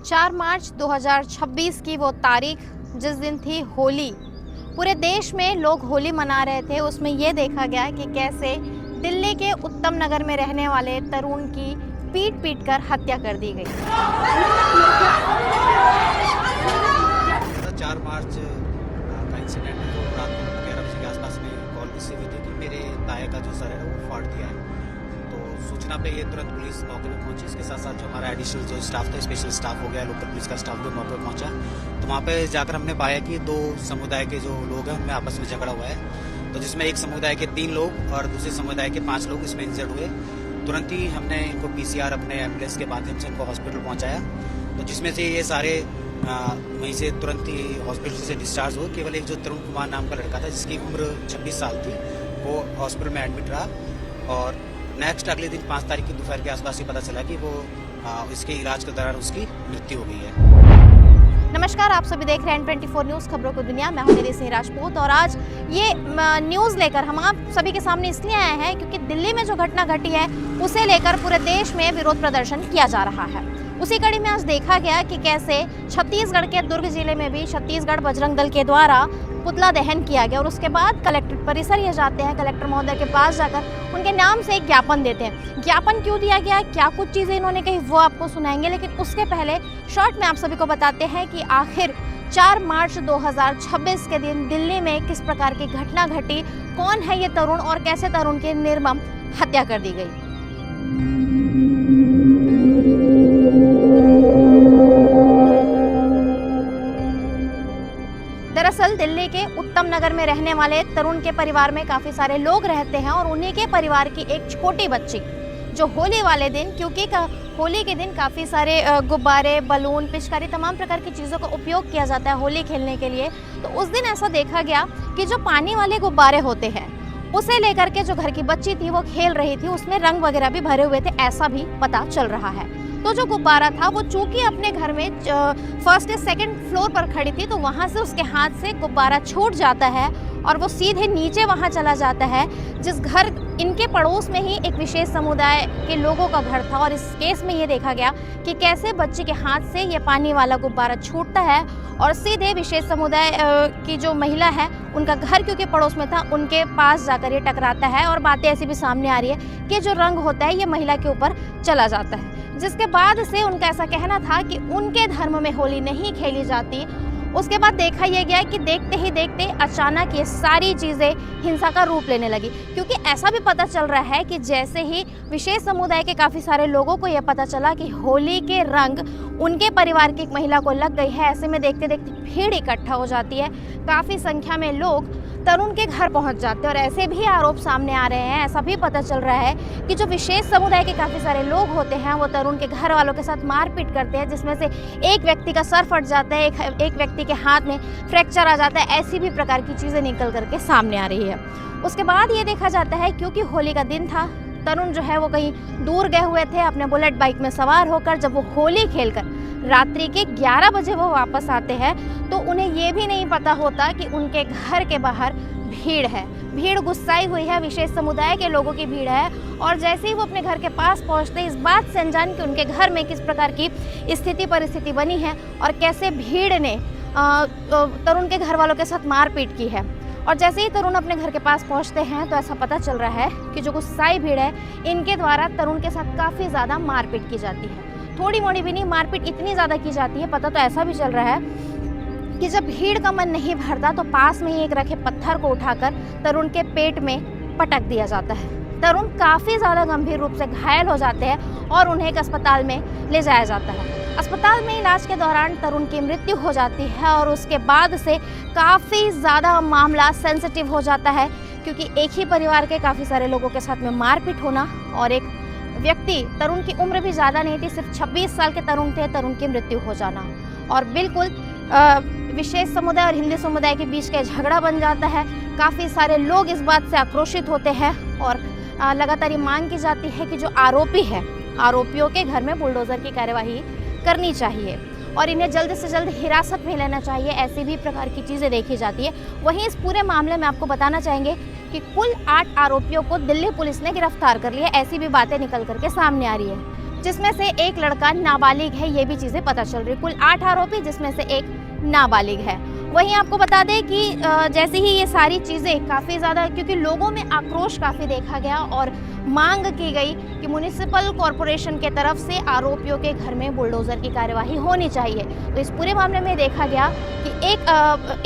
4 मार्च 2026 की वो तारीख जिस दिन थी होली। पूरे देश में लोग होली मना रहे थे। उसमें ये देखा गया कि कैसे दिल्ली के उत्तम नगर में रहने वाले तरुण की पीट कर हत्या कर दी गई। 4 मार्च का इंसिडेंट है जो रात को 11 बजे के आसपास में कॉल रिसीव हुई थी कि मेरे ताए का जो सर है वो फाड़ दिया है। तो सूचना पे ये तुरंत पुलिस मौके पे पहुंची। इसके साथ साथ जो हमारा एडिशनल जो स्टाफ था, स्पेशल स्टाफ हो गया, लोकल पुलिस का स्टाफ भी मौके पे पहुंचा। तो वहाँ पे जाकर हमने पाया कि दो समुदाय के जो लोग हैं उनमें आपस में झगड़ा हुआ है। तो जिसमें एक समुदाय के 3 लोग और दूसरे समुदाय के 5 लोग इसमें इंजर्ड हुए। तुरंत ही हमने इनको पीसीआर अपने एम्बुलेंस के माध्यम से इनको हॉस्पिटल पहुंचाया। तो जिसमें से ये सारे वहीं से तुरंत ही हॉस्पिटल से डिस्चार्ज हुए। केवल एक जो तरुण कुमार नाम का लड़का था जिसकी उम्र 26 साल थी, वो हॉस्पिटल में एडमिट रहा। और नेक्स्ट अगले दिन 5 तारीख की दोपहर के आसपास ही पता चला कि वो इसके इलाज के दौरान उसकी मृत्यु हो गई है। नमस्कार, आप सभी देख रहे हैं N24 न्यूज़ खबरों को दुनिया। मैं हूं निधि सिंह राजपूत और आज ये न्यूज़ लेकर हम आप सभी के सामने इसलिए आए हैं क्योंकि दिल्ली में जो घटना घटी है उसे लेकर पूरे देश में विरोध प्रदर्शन किया जा रहा है। उसी कड़ी में आज देखा गया कि कैसे छत्तीसगढ़ के दुर्ग जिले में भी छत्तीसगढ़ बजरंग दल के द्वारा पुतला दहन किया गया और उसके बाद कलेक्टर परिसर ये जाते हैं। कलेक्टर महोदय के पास जाकर उनके नाम से एक ज्ञापन देते हैं। ज्ञापन क्यों दिया गया, क्या कुछ चीज़ें इन्होंने कही, वो आपको सुनाएंगे। लेकिन उसके पहले शॉर्ट में आप सभी को बताते हैं कि आखिर 4 मार्च 2026 के दिन दिल्ली में किस प्रकार की घटना घटी, कौन है ये तरुण और कैसे तरुण की निर्मम हत्या कर दी गई। दरअसल दिल्ली के उत्तम नगर में रहने वाले तरुण के परिवार में काफी सारे लोग रहते हैं और उन्हीं के परिवार की एक छोटी बच्ची जो होली वाले दिन, क्योंकि होली के दिन काफ़ी सारे गुब्बारे, बलून, पिचकारी, तमाम प्रकार की चीज़ों का उपयोग किया जाता है होली खेलने के लिए। तो उस दिन ऐसा देखा गया कि जो पानी वाले गुब्बारे होते हैं उसे लेकर के जो घर की बच्ची थी वो खेल रही थी, उसमें रंग वगैरह भी भरे हुए थे, ऐसा भी पता चल रहा है। तो जो गुब्बारा था वो चूंकि अपने घर में फर्स्ट या सेकंड फ्लोर पर खड़ी थी, तो वहाँ से उसके हाथ से गुब्बारा छूट जाता है और वो सीधे नीचे वहाँ चला जाता है जिस घर इनके पड़ोस में ही एक विशेष समुदाय के लोगों का घर था। और इस केस में ये देखा गया कि कैसे बच्ची के हाथ से ये पानी वाला गुब्बारा छूटता है और सीधे विशेष समुदाय की जो महिला है उनका घर क्योंकि पड़ोस में था उनके पास जाकर ये टकराता है। और बातें ऐसी भी सामने आ रही है कि जो रंग होता है ये महिला के ऊपर चला जाता है, जिसके बाद से उनका ऐसा कहना था कि उनके धर्म में होली नहीं खेली जाती। उसके बाद देखा यह गया कि देखते ही देखते अचानक ये सारी चीज़ें हिंसा का रूप लेने लगी, क्योंकि ऐसा भी पता चल रहा है कि जैसे ही विशेष समुदाय के काफ़ी सारे लोगों को यह पता चला कि होली के रंग उनके परिवार की एक महिला को लग गई है, ऐसे में देखते देखते भीड़ इकट्ठा हो जाती है। काफ़ी संख्या में लोग तरुण के घर पहुंच जाते हैं और ऐसे भी आरोप सामने आ रहे हैं, ऐसा भी पता चल रहा है कि जो विशेष समुदाय के काफ़ी सारे लोग होते हैं वो तरुण के घर वालों के साथ मारपीट करते हैं, जिसमें से एक व्यक्ति का सर फट जाता है, एक व्यक्ति के हाथ में फ्रैक्चर आ जाता है। ऐसी भी प्रकार की चीज़ें निकल करके सामने आ रही है। उसके बाद ये देखा जाता है क्योंकि होली का दिन था, तरुण जो है वो कहीं दूर गए हुए थे अपने बुलेट बाइक में सवार होकर। जब वो होली खेलकर रात्रि के 11 बजे वो वापस आते हैं तो उन्हें ये भी नहीं पता होता कि उनके घर के बाहर भीड़ है। भीड़ गुस्साई हुई है, विशेष समुदाय के लोगों की भीड़ है। और जैसे ही वो अपने घर के पास पहुंचते इस बात से अनजान कि उनके घर में किस प्रकार की स्थिति परिस्थिति बनी है और कैसे भीड़ ने तरुण के घर वालों के साथ मारपीट की है। और जैसे ही तरुण अपने घर के पास पहुंचते हैं तो ऐसा पता चल रहा है कि जो गुस्साई भीड़ है इनके द्वारा तरुण के साथ काफ़ी ज़्यादा मारपीट की जाती है। थोड़ी मोड़ी भी नहीं, मारपीट इतनी ज़्यादा की जाती है। पता तो ऐसा भी चल रहा है कि जब भीड़ का मन नहीं भरता तो पास में ही एक रखे पत्थर को उठाकर तरुण के पेट में पटक दिया जाता है। तरुण काफ़ी ज़्यादा गंभीर रूप से घायल हो जाते हैं और उन्हें एक अस्पताल में ले जाया जाता है। अस्पताल में इलाज के दौरान तरुण की मृत्यु हो जाती है और उसके बाद से काफ़ी ज़्यादा मामला सेंसिटिव हो जाता है, क्योंकि एक ही परिवार के काफ़ी सारे लोगों के साथ में मारपीट होना और एक व्यक्ति, तरुण की उम्र भी ज़्यादा नहीं थी, सिर्फ 26 साल के तरुण थे, तरुण की मृत्यु हो जाना और बिल्कुल विशेष समुदाय और हिंदी समुदाय के बीच का झगड़ा बन जाता है। काफ़ी सारे लोग इस बात से आक्रोशित होते हैं और लगातार ये मांग की जाती है कि जो आरोपी है, आरोपियों के घर में बुलडोज़र की कार्यवाही करनी चाहिए और इन्हें जल्द से जल्द हिरासत में लेना चाहिए। ऐसी भी प्रकार की चीज़ें देखी जाती है। वहीं इस पूरे मामले में आपको बताना चाहेंगे कि कुल 8 आरोपियों को दिल्ली पुलिस ने गिरफ्तार कर लिया। ऐसी भी बातें निकल करके सामने आ रही है। जिसमें से एक लड़का नाबालिग है, ये भी चीज़ें पता चल रही। कुल 8 आरोपी जिसमें से एक नाबालिग है। वहीं आपको बता दें कि जैसे ही ये सारी चीज़ें काफ़ी ज़्यादा, क्योंकि लोगों में आक्रोश काफ़ी देखा गया और मांग की गई कि म्युनिसिपल कॉरपोरेशन के तरफ से आरोपियों के घर में बुलडोज़र की कार्यवाही होनी चाहिए। तो इस पूरे मामले में देखा गया कि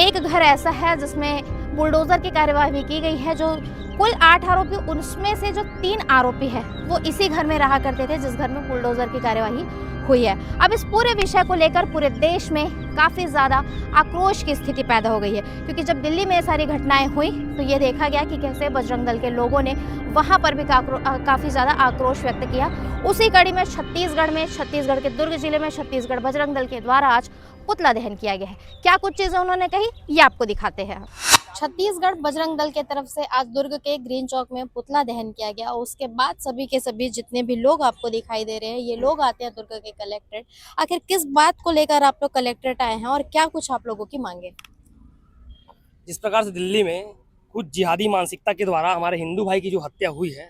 एक घर ऐसा है जिसमें बुलडोज़र की कार्यवाही की गई है। जो कुल 8 आरोपी, उसमें से जो 3 आरोपी हैं वो इसी घर में रहा करते थे जिस घर में बुलडोज़र की कार्यवाही हुई है। अब इस पूरे विषय को लेकर पूरे देश में काफ़ी ज़्यादा आक्रोश की स्थिति पैदा हो गई है, क्योंकि जब दिल्ली में ये सारी घटनाएं हुई तो ये देखा गया कि कैसे बजरंग दल के लोगों ने वहाँ पर भी काफ़ी ज़्यादा आक्रोश व्यक्त किया। उसी कड़ी में छत्तीसगढ़ के दुर्ग जिले में छत्तीसगढ़ बजरंग दल के द्वारा आज पुतला दहन किया गया है। क्या कुछ चीज़ें उन्होंने कही, ये आपको दिखाते हैं। छत्तीसगढ़ बजरंग दल के तरफ से आज दुर्ग के ग्रीन चौक में पुतला दहन किया गया। उसके बाद सभी के सभी जितने भी लोग आपको दिखाई दे रहे हैं, ये लोग आते हैं दुर्ग के कलेक्ट्रेट। आखिर किस बात को लेकर आप लोग कलेक्ट्रेट आए हैं और क्या कुछ आप लोगों की मांगे? जिस प्रकार से दिल्ली में कुछ जिहादी मानसिकता के द्वारा हमारे हिंदू भाई की जो हत्या हुई है,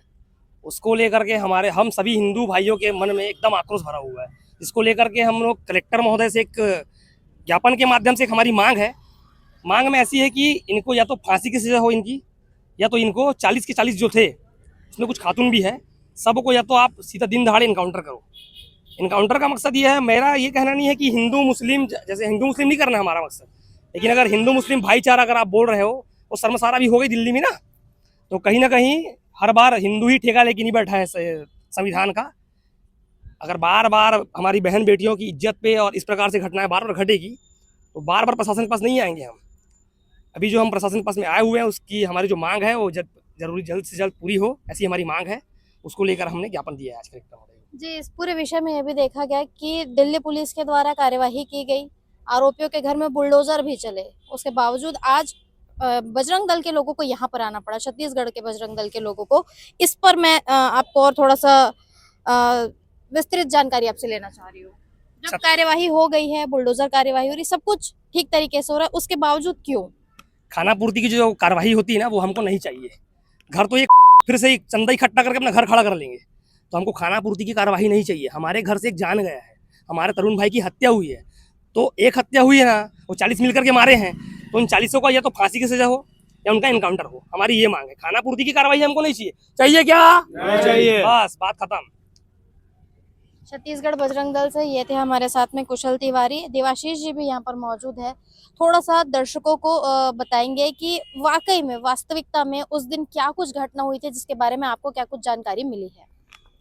उसको लेकर के हम सभी हिंदू भाइयों के मन में एकदम आक्रोश भरा हुआ है। इसको लेकर के हम लोग कलेक्टर महोदय से एक ज्ञापन के माध्यम से एक हमारी मांग है। मांग में ऐसी है कि इनको या तो फांसी की सज़ा हो इनकी, या तो इनको 40 के 40 जो थे, उसमें कुछ खातून भी है, सबको या तो आप सीधा दिन दहाड़े इनकाउंटर करो। इनकाउंटर का मकसद ये है, मेरा ये कहना नहीं है कि हिंदू मुस्लिम, जैसे हिंदू मुस्लिम नहीं करना है हमारा मकसद, लेकिन अगर हिंदू मुस्लिम भाईचारा अगर आप बोल रहे हो, वो शर्मसारा भी हो गई दिल्ली में ना। तो कहीं ना कहीं हर बार हिंदू ही ठेका लेके नहीं बैठा है संविधान का। अगर बार बार हमारी बहन बेटियों की इज्जत पे और इस प्रकार से घटनाएं बार बार घटेगी तो बार बार प्रशासन के पास नहीं आएंगे हम। अभी जो हम प्रशासन के पास में आए हुए हैं, उसकी हमारी जो मांग है वो जल्द से जल्द पूरी हो, ऐसी हमारी मांग है। उसको लेकर हमने ज्ञापन दिया है आज कलेक्टर महोदय। जी, इस पूरे विषय में यह भी देखा गया कि दिल्ली पुलिस के द्वारा कार्यवाही की गई, आरोपियों के घर में बुलडोजर भी चले, उसके बावजूद आज बजरंग दल के लोगों को यहाँ पर आना पड़ा, छत्तीसगढ़ के बजरंग दल के लोगों को। इस पर मैं आपको और थोड़ा सा विस्तृत जानकारी आपसे लेना चाह रही हूँ। जब कार्यवाही हो गई है, बुलडोजर कार्यवाही हो रही, सब कुछ ठीक तरीके से हो रहा है, उसके बावजूद क्यों? खाना पूर्ति की जो कार्रवाई होती है ना, वो हमको नहीं चाहिए। घर तो ये फिर से चंदा इकट्ठा करके अपना घर खड़ा कर लेंगे, तो हमको खाना पूर्ति की कार्रवाई नहीं चाहिए। हमारे घर से एक जान गया है, हमारे तरुण भाई की हत्या हुई है, तो एक हत्या हुई है ना, वो 40 मिल करके मारे हैं, तो उन 40 का या तो फांसी की सजा हो या उनका इनकाउंटर हो। हमारी ये मांग है, खाना पूर्ति की कार्रवाई हमको नहीं चाहिए। चाहिए क्या? नहीं चाहिए, बस बात खत्म। छत्तीसगढ़ बजरंग दल से ये थे हमारे साथ में कुशल तिवारी। देवाशीष जी भी यहाँ पर मौजूद है। थोड़ा सा दर्शकों को बताएंगे कि वाकई में, वास्तविकता में उस दिन क्या कुछ घटना हुई थी जिसके बारे में आपको क्या कुछ जानकारी मिली है।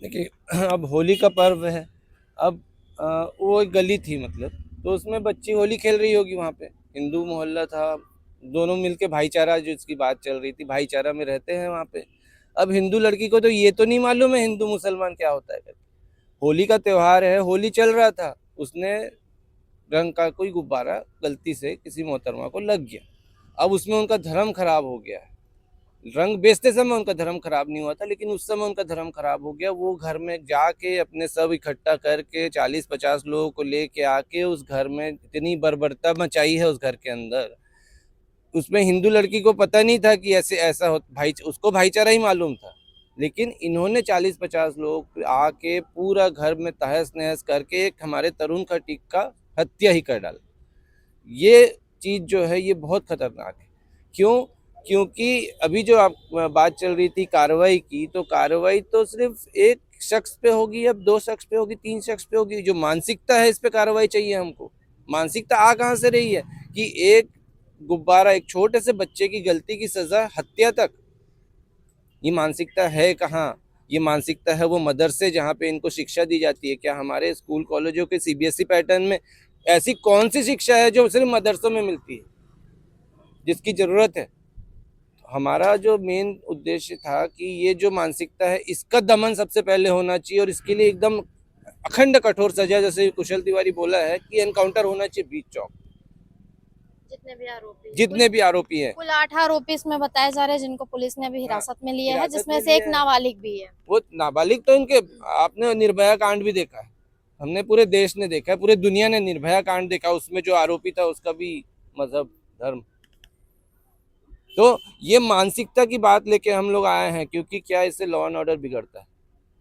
देखिए, अब होली का पर्व है। अब वो एक गली थी, मतलब तो उसमें बच्ची होली खेल रही होगी। वहाँ पे हिंदू मोहल्ला था, दोनों मिलके भाईचारा, जो इसकी बात चल रही थी, भाईचारा में रहते हैं वहाँ पे। अब हिंदू लड़की को तो ये तो नहीं मालूम है हिंदू मुसलमान क्या होता है करके। होली का त्यौहार है, होली चल रहा था, उसने रंग का कोई गुब्बारा गलती से किसी मोहतरमा को लग गया। अब उसमें उनका धर्म खराब हो गया है। रंग बेचते समय उनका धर्म खराब नहीं हुआ था, लेकिन उस समय उनका धर्म खराब हो गया। वो घर में जाके अपने सब इकट्ठा करके 40-50 लोगों को लेके आके उस घर में इतनी बर्बरता मचाई है उस घर के अंदर। उसमें हिंदू लड़की को पता नहीं था कि ऐसा हो, उसको भाईचारा ही मालूम था, लेकिन इन्होंने 40-50 लोग आके पूरा घर में तहस नहस करके एक हमारे तरुण खटीक का हत्या ही कर डाला। ये चीज़ जो है ये बहुत खतरनाक है। क्यों? क्योंकि अभी जो आप बात चल रही थी कार्रवाई की, तो कार्रवाई तो सिर्फ एक शख्स पे होगी, अब 2 शख्स पे होगी, 3 शख्स पे होगी। जो मानसिकता है, इस पे कार्रवाई चाहिए हमको। मानसिकता आ कहाँ से रही है कि एक गुब्बारा, एक छोटे से बच्चे की गलती की सज़ा हत्या तक, ये मानसिकता है कहाँ? ये मानसिकता है वो मदरसे जहाँ पे इनको शिक्षा दी जाती है। क्या हमारे स्कूल कॉलेजों के CBSE पैटर्न में ऐसी कौन सी शिक्षा है जो सिर्फ मदरसों में मिलती है, जिसकी ज़रूरत है? हमारा जो मेन उद्देश्य था कि ये जो मानसिकता है, इसका दमन सबसे पहले होना चाहिए, और इसके लिए एकदम अखंड कठोर सजा, जैसे कुशल तिवारी बोला है कि एनकाउंटर होना चाहिए बीच चौक। जितने भी आरोपी हैं, कुल 8 आरोपी इसमें बताए जा रहे हैं जिनको पुलिस ने अभी हिरासत में लिया है, जिसमें से एक नाबालिग भी है। वो नाबालिग तो इनके, आपने निर्भया कांड भी देखा है, हमने पूरे देश ने देखा है, पूरे दुनिया ने निर्भया कांड देखा। उसमें जो आरोपी था उसका भी मजहब, धर्म। तो ये मानसिकता की बात लेके हम लोग आए हैं, क्योंकि क्या, इससे लॉ एंड ऑर्डर बिगड़ता है।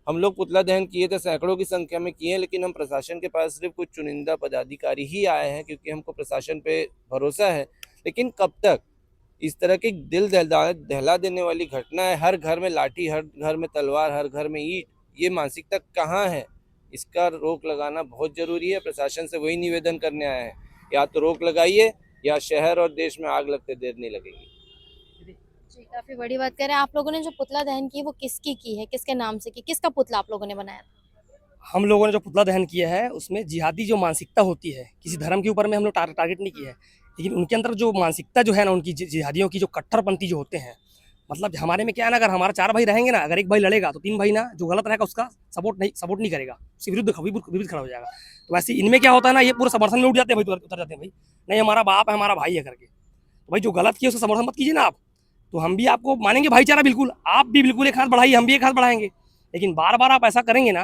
हम लोग पुतला दहन किए थे, सैकड़ों की संख्या में किए, लेकिन हम प्रशासन के पास सिर्फ कुछ चुनिंदा पदाधिकारी ही आए हैं, क्योंकि हमको प्रशासन पे भरोसा है। लेकिन कब तक इस तरह की दिल दहला देने वाली घटनाएं, हर घर में लाठी, हर घर में तलवार, हर घर में ईंट, ये मानसिकता कहाँ है? इसका रोक लगाना बहुत जरूरी है। प्रशासन से वही निवेदन करने आए हैं, या तो रोक लगाइए या शहर और देश में आग लगते देर नहीं लगेगी। जी, काफी बड़ी बात कह रहे हैं। आप लोगों ने जो पुतला दहन की वो किसकी की है, किसके नाम से की, किसका पुतला आप लोगों ने बनाया? हम लोगों ने जो पुतला दहन किया है उसमें जिहादी जो मानसिकता होती है, किसी धर्म के ऊपर में हम लोग टारगेट नहीं किया है, लेकिन उनके अंदर जो मानसिकता जो है ना, उनकी जिहादियों की जो कट्टरपंथी जो होते हैं, मतलब हमारे में क्या है ना, अगर हमारा 4 भाई रहेंगे ना, अगर एक भाई लड़ेगा तो 3 भाई ना जो गलत रहेगा उसका सपोर्ट नहीं करेगा, उसके विरुद्ध खड़ा हो जाएगा। तो वैसे इनमें क्या होता है ना, ये पूरे समर्थन में उठ जाते हैं भाई, उतर जाते हैं भाई, नहीं हमारा बाप है, हमारा भाई है करके। तो भाई जो गलत किया उसका समर्थन मत कीजिए ना आप, तो हम भी आपको मानेंगे भाईचारा, बिल्कुल आप भी बिल्कुल एक हाथ बढ़ाइए, हम भी एक हाथ बढ़ाएंगे। लेकिन बार बार आप ऐसा करेंगे ना,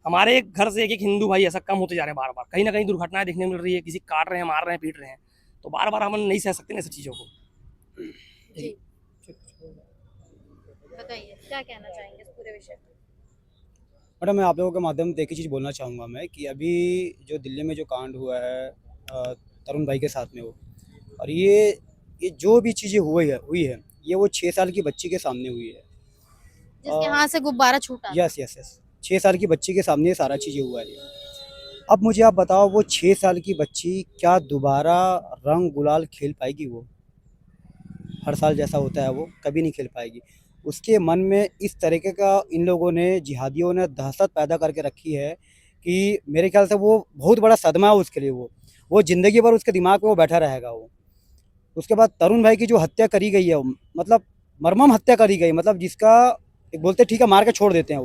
हमारे घर से एक हिंदू भाई ऐसा कम होते जा रहे हैं, बार बार कहीं ना कहीं दुर्घटनाएं देखने मिल रही है, किसी काट रहे हैं, मार रहे हैं, पीट रहे हैं, तो बार बार हम नहीं सह सकते ना ऐसी चीज़ों को। जी, बताइए क्या कहना चाहेंगे इस पूरे विषय में? मैडम, मैं आप लोगों के माध्यम से एक ही चीज़ बोलना चाहूँगा मैं कि अभी जो दिल्ली में जो कांड हुआ है तरुण भाई के साथ में, वो और ये जो भी चीज़ें हुई है ये वो 6 साल की बच्ची के सामने हुई है। जिसके हाथ से गुब्बारा छूटा। यस यस यस 6 साल की बच्ची के सामने ये सारा चीज़ें हुआ है। अब मुझे आप बताओ, वो 6 साल की बच्ची क्या दोबारा रंग गुलाल खेल पाएगी? वो हर साल जैसा होता है वो कभी नहीं खेल पाएगी। उसके मन में इस तरीके का इन लोगों ने, जिहादियों ने दहशत पैदा करके रखी है कि मेरे ख्याल से वो बहुत बड़ा सदमा है उसके लिए। वो ज़िंदगी भर उसके दिमाग में वो बैठा रहेगा। वो उसके बाद तरुण भाई की जो हत्या करी गई है, मतलब मर्मम हत्या करी गई, मतलब जिसका एक बोलते ठीक है मार के छोड़ देते हैं।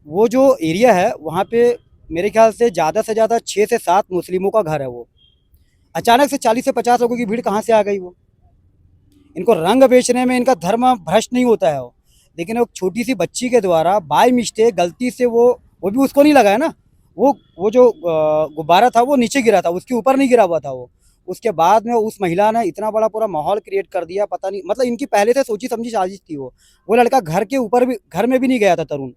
वो जो एरिया है वहाँ पे मेरे ख्याल से ज़्यादा 6 से 7 मुस्लिमों का घर है। वो अचानक से 40 से 50 लोगों की भीड़ कहाँ से आ गई? वो इनको रंग बेचने में इनका धर्म भ्रष्ट नहीं होता है वो, लेकिन एक छोटी सी बच्ची के द्वारा बाय मिस्टेक गलती से वो भी उसको नहीं लगा है ना, वो जो गुब्बारा था वो नीचे गिरा था, उसके ऊपर नहीं गिरा हुआ था वो। उसके बाद में उस महिला ने इतना बड़ा पूरा माहौल क्रिएट कर दिया, पता नहीं, मतलब इनकी पहले से सोची समझी साजिश थी। वो लड़का घर में भी नहीं गया था तरुण।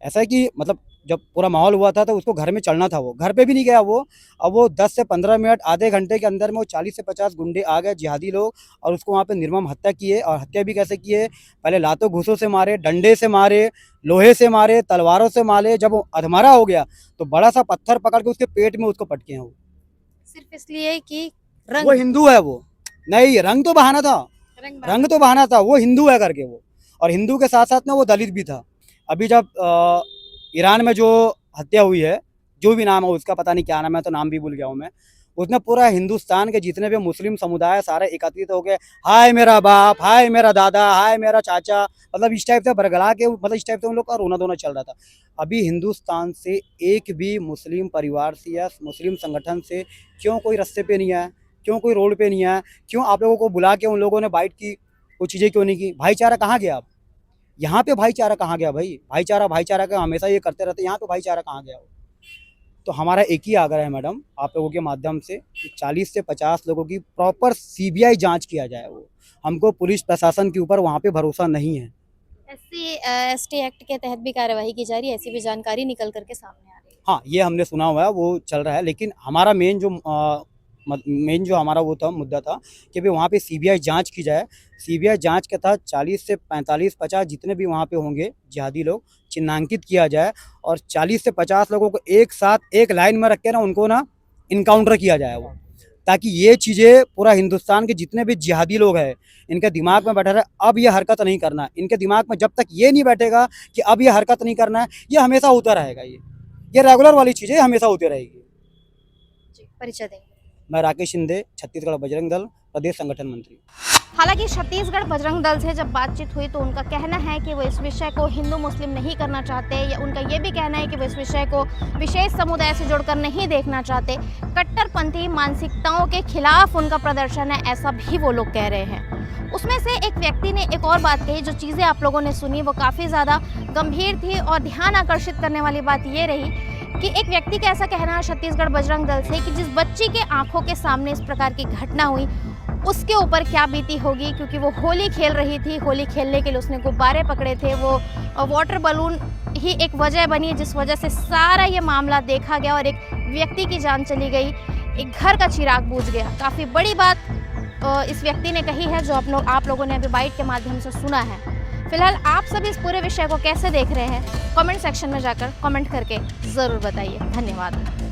ऐसा है कि मतलब जब पूरा माहौल हुआ था तो उसको घर में चलना था, वो घर पे भी नहीं गया वो। अब वो 10 से 15 मिनट, आधे घंटे के अंदर में वो 40 से 50 गुंडे आ गए, जिहादी लोग, और उसको वहाँ पे निर्मम हत्या किए। और हत्या भी कैसे किए? पहले लातों घूसों से मारे, डंडे से मारे, लोहे से मारे, तलवारों से मारे। जब वो अधमरा हो गया तो बड़ा सा पत्थर पकड़ के उसके पेट में उसको पटके हैं। वो सिर्फ इसलिए कि वो हिंदू है। वो नहीं, रंग तो बहाना था, रंग तो बहाना था, वो हिंदू है करके वो। और हिंदू के साथ साथ में वो दलित भी था। अभी जब ईरान में जो हत्या हुई है, जो भी नाम है उसका, पता नहीं क्या नाम है, तो नाम भी भूल गया हूँ मैं, उसने पूरा हिंदुस्तान के जितने भी मुस्लिम समुदाय सारे एकत्रित हो गए, हाय मेरा बाप, हाय मेरा दादा, हाय मेरा चाचा, मतलब इस टाइप से बरगला के, मतलब इस टाइप से उन लोग का रोना धोना चल रहा था। अभी हिंदुस्तान से एक भी मुस्लिम परिवार से या मुस्लिम संगठन से क्यों कोई रास्ते पे नहीं आया? क्यों कोई रोड पे नहीं आया? क्यों आप लोगों को बुला के उन लोगों ने बाइट की? वो चीज़ें क्यों नहीं की? भाईचारा कहाँ गया? अब यहाँ पे भाईचारा कहाँ गया भाई? भाईचारा का हमेशा ये करते रहते, यहाँ पे भाईचारा कहाँ गया? तो हमारा एक ही आग्रह है मैडम, आप लोगों के माध्यम से, कि 40 से 50 लोगों की प्रॉपर सीबीआई जांच किया जाए। वो हमको पुलिस प्रशासन के ऊपर वहाँ पे भरोसा नहीं है। SC/ST एक्ट के तहत भी कार्यवाही की जा रही है, ऐसी भी जानकारी निकल करके सामने आ रही है। हाँ, ये हमने सुना हुआ है, वो चल रहा है। लेकिन हमारा मेन जो हमारा वो था, मुद्दा था कि भाई वहाँ पे सीबीआई जांच की जाए। सीबीआई जांच के तहत 40 से 45-50 जितने भी वहाँ पे होंगे जिहादी लोग चिन्हांकित किया जाए, और 40 से 50 लोगों को एक साथ एक लाइन में रख के ना उनको ना इनकाउंटर किया जाए वो, ताकि ये चीज़ें पूरा हिंदुस्तान के जितने भी जिहादी लोग हैं इनके दिमाग में बैठा रहे, अब ये हरकत नहीं करना। इनके दिमाग में जब तक ये नहीं बैठेगा कि अब ये हरकत नहीं करना है, ये हमेशा होता रहेगा। ये रेगुलर वाली चीज़ें हमेशा होती रहेगी। जी, परिचय देंगे। मैं राकेश शिंदे, छत्तीसगढ़ बजरंग दल प्रदेश संगठन मंत्री। हालांकि छत्तीसगढ़ बजरंग दल से जब बातचीत हुई तो उनका कहना है कि वो इस विषय को हिंदू मुस्लिम नहीं करना चाहते, या उनका ये भी कहना है कि वो इस विषय को विशेष समुदाय से जोड़कर नहीं देखना चाहते। कट्टरपंथी मानसिकताओं के खिलाफ उनका प्रदर्शन है, ऐसा भी वो लोग कह रहे हैं। उसमें से एक व्यक्ति ने एक और बात कही, जो चीज़ें आप लोगों ने सुनी वो काफ़ी ज़्यादा गंभीर थी, और ध्यान आकर्षित करने वाली बात ये रही कि एक व्यक्ति का ऐसा कहना है छत्तीसगढ़ बजरंग दल से कि जिस बच्ची के आंखों के सामने इस प्रकार की घटना हुई उसके ऊपर क्या बीती होगी, क्योंकि वो होली खेल रही थी। होली खेलने के लिए उसने गुब्बारे पकड़े थे, वो वाटर बलून ही एक वजह बनी है जिस वजह से सारा ये मामला देखा गया और एक व्यक्ति की जान चली गई, एक घर का चिराग बुझ गया। काफ़ी बड़ी बात इस व्यक्ति ने कही है जो आप लोगों ने अभी बाइट के माध्यम से सुना है। फिलहाल आप सभी इस पूरे विषय को कैसे देख रहे हैं, कमेंट सेक्शन में जाकर कमेंट करके ज़रूर बताइए। धन्यवाद।